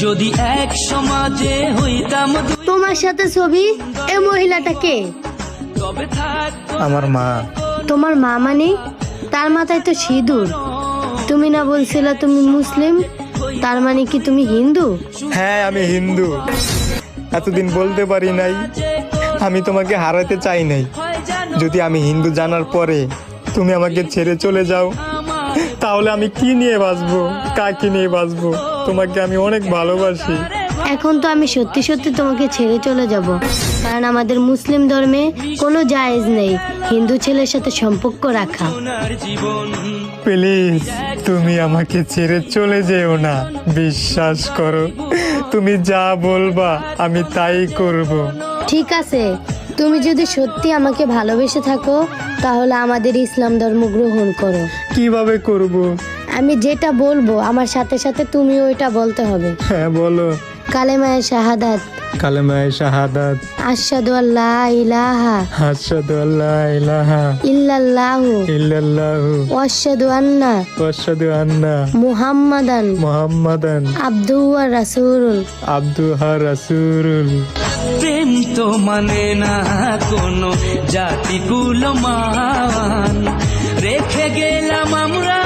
যদি এক সমাজে হইতাম তোমার সাথে ছবি, এই মহিলাটা কে? তবে থাকতো আমার মা। তোমার মা মানে? তার মাথায় তো সিঁদুর। তুমি না বলছিলে তুমি মুসলিম, তার মানে কি তুমি হিন্দু? হ্যাঁ, আমি হিন্দু। এতদিন বলতে পারি নাই, আমি তোমাকে হারাতে চাই নাই। যদি আমি হিন্দু জানার পরে তুমি আমাকে ছেড়ে চলে যাও, তাহলে আমি কি নিয়ে বাঁচবো, কাকে নিয়ে বাঁচবো? তোমাকে আমি অনেক ভালোবাসি। এখন তো আমি সত্যি সত্যি তোমাকে ছেড়ে চলে যাব, কারণ আমাদের মুসলিম ধর্মে কোনো জায়েজ নেই হিন্দু ছেলের সাথে সম্পর্ক রাখা। সোনার জীবন প্লিজ, তুমি আমাকে ছেড়ে চলে যেও না। বিশ্বাস করো, তুমি যা বলবা আমি তাই করব। ঠিক আছে, তুমি যদি সত্যি আমাকে ভালোবেসে থাকো তাহলে আমাদের ইসলাম ধর্ম গ্রহণ করো। কিভাবে করব? আমি যেটা বলবো আমার সাথে সাথে তুমি ওইটা বলতে হবে। হ্যাঁ, বলো। কালেমায়ে শাহাদাত, কালেমায়ে শাহাদাত, আশহাদু আল্লা ইলাহা আশহাদু আল্লা ইলাহা ইল্লাল্লাহু ইল্লাল্লাহু ওয়া আশহাদু আন্না ওয়াশহাদু আন্না মুহাম্মাদান মুহাম্মাদান আবদুহু ওয়া রাসূলুহু। আবদুহা রাসূলুল। প্রেম তো মানে না কোনো জাতি কুল মান, রেখে গেলাম আমরা